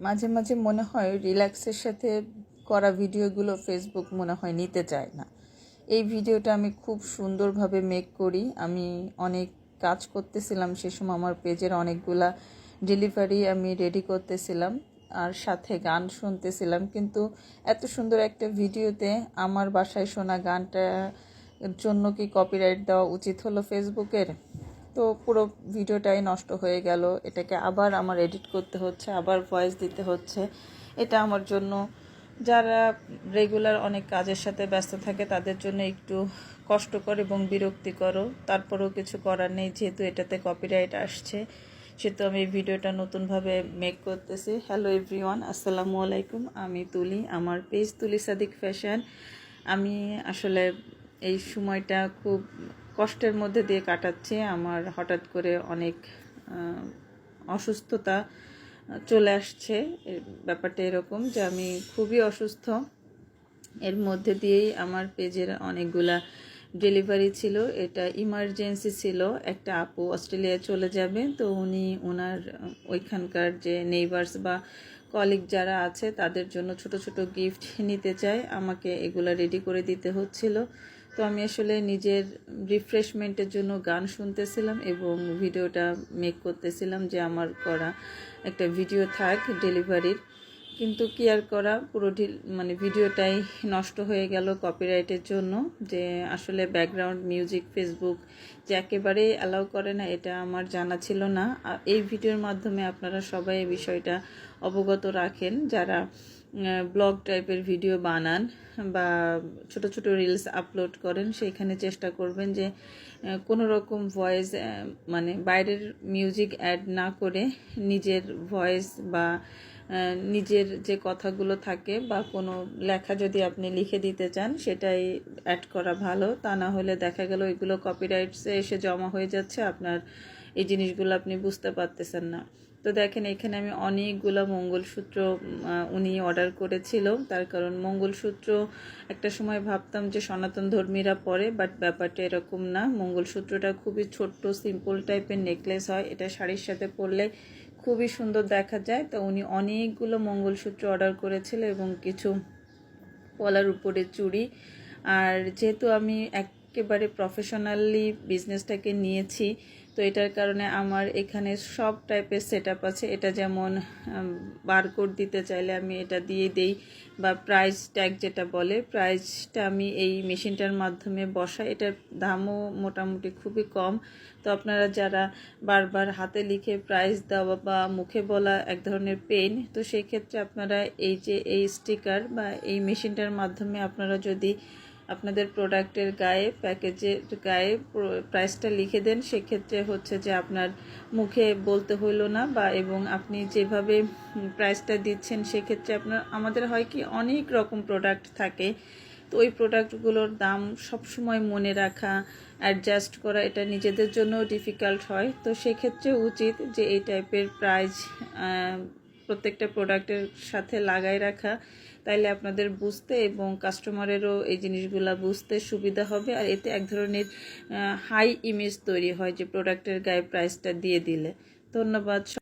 মাঝে মাঝে মনে হয় রিল্যাক্সের সাথে করা ভিডিওগুলো ফেসবুক মনে হয় নিতে চায় না। এই ভিডিওটা আমি খুব সুন্দরভাবে মেক করি। আমি অনেক কাজ করতেছিলাম সে সময়, আমার পেজের অনেকগুলা ডেলিভারি আমি রেডি করতেছিলাম আর সাথে গান শুনতেছিলাম, কিন্তু এত সুন্দর একটা ভিডিওতে আমার বাসায় শোনা গানটা জন্য কি কপিরাইট দেওয়া উচিত হলো ফেসবুকের? তো পুরো ভিডিওটাই নষ্ট হয়ে গেল। এটাকে আবার আমার এডিট করতে হচ্ছে, আবার ভয়েস দিতে হচ্ছে। এটা আমার জন্য, যারা রেগুলার অনেক কাজের সাথে ব্যস্ত থাকে তাদের জন্য একটু কষ্টকর এবং বিরক্তিকর। তারপরেও কিছু করার নেই, যেহেতু এটাতে কপিরাইট আসছে সেহেতু আমি এই ভিডিওটা নতুনভাবে মেক করতেছি। হ্যালো এভরিওয়ান, আসসালামু আলাইকুম। আমি তুলি, আমার পেজ তুলি সাদিক ফ্যাশন। আমি আসলে এই সময়টা খুব কষ্টের মধ্যে দিয়ে কাটাচ্ছি। আমার হঠাৎ করে অনেক অসুস্থতা চলে আসছে। ব্যাপারটা এরকম যে আমি খুবই অসুস্থ। এর মধ্যে দিয়েই আমার পেজের অনেকগুলা ডেলিভারি ছিল। এটা ইমার্জেন্সি ছিল। একটা আপু অস্ট্রেলিয়ায় চলে যাবে, তো উনি ওনার ওইখানকার যে নেইবার্স বা কলিগ যারা আছে তাদের জন্য ছোট ছোট গিফট নিতে চায়, আমাকে এগুলা রেডি করে দিতে হচ্ছিল। তো আমি আসলে নিজের রিফ্রেশমেন্টের জন্য গান শুনতেছিলাম এবং ভিডিওটা মেক করতেছিলাম যে আমার করা একটা ভিডিও থাক ডেলিভারির। কিন্তু কি আর করা, পুরো ভিডিওটাই নষ্ট হয়ে গেল কপিরাইটের জন্য। যে আসলে ব্যাকগ্রাউন্ড মিউজিক ফেসবুক যে একেবারেই অ্যালাউ করে না, এটা আমার জানা ছিল না। এই ভিডিওর মাধ্যমে আপনারা সবাই এই বিষয়টা অবগত রাখেন, যারা ব্লগ টাইপের ভিডিও বানান বা ছোট ছোট রিলস আপলোড করেন, সেইখানে চেষ্টা করবেন যে কোনো রকম ভয়েস বাইরের মিউজিক অ্যাড না করে নিজের ভয়েস বা নিজের যে কথাগুলো থাকে বা কোনো লেখা যদি আপনি লিখে দিতে চান সেটাই অ্যাড করা ভালো। তা না হলে দেখা গেল এগুলো কপিরাইটসে এসে জমা হয়ে যাচ্ছে, আপনার এই জিনিসগুলো আপনি বুঝতে পারতেছেন না। তো দেখেন, এখানে আমি অনেকগুলো মঙ্গলসূত্র উনি অর্ডার করেছিল। তার কারণ মঙ্গলসূত্র একটা সময় ভাবতাম যে সনাতন ধর্মীরা পরে, বাট ব্যাপারটা এরকম না। মঙ্গলসূত্রটা খুবই ছোট্ট সিম্পল টাইপের নেকলেস হয়, এটা শাড়ির সাথে পরলে খুবই সুন্দর দেখা যায়। তো উনি অনেকগুলো মঙ্গলসূত্র অর্ডার করেছিল এবং কিছু পলার উপরে চুড়ি। আর যেহেতু আমি একেবারে প্রফেশনালি বিজনেসটাকে নিয়েছি, তো এটার কারণে আমার এখানে সব টাইপের সেটআপ আছে। এটা যেমন বারকোড দিতে চাইলে আমি এটা দিয়ে দেই, বা প্রাইস ট্যাগ যেটা বলে, প্রাইসটা আমি এই মেশিনটার মাধ্যমে বসাই। এটার দামও মোটামুটি খুবই কম। তো আপনারা যারা বারবার হাতে লিখে প্রাইস দেওয়া বা মুখে বলা এক ধরনের পেন, তো সেই ক্ষেত্রে আপনারা এই যে এই স্টিকার বা এই মেশিনটার মাধ্যমে আপনারা যদি আপনাদের প্রোডাক্টের গায়ে, প্যাকেজের গায়ে প্রাইসটা লিখে দেন, সেক্ষেত্রে হচ্ছে যে আপনার মুখে বলতে হইল না, বা এবং আপনি যেভাবে প্রাইসটা দিচ্ছেন সেক্ষেত্রে আমাদের হয় কি অনেক রকম প্রোডাক্ট থাকে, তো ওই প্রোডাক্টগুলোর দাম সবসময় মনে রাখা, অ্যাডজাস্ট করা, এটা নিজেদের জন্য ডিফিকাল্ট হয়। তো সেক্ষেত্রে উচিত যে এই টাইপের প্রাইস প্রত্যেকটা প্রোডাক্টের সাথে লাগাই রাখা, তাইলে আপনাদের বুঝতে এবং কাস্টমারেরও এই জিনিসগুলো বুঝতে সুবিধা হবে। আর এতে এক ধরনের হাই ইমেজ তৈরি হয় যে প্রোডাক্টের গায়ে প্রাইসটা দিয়ে দিলে। ধন্যবাদ।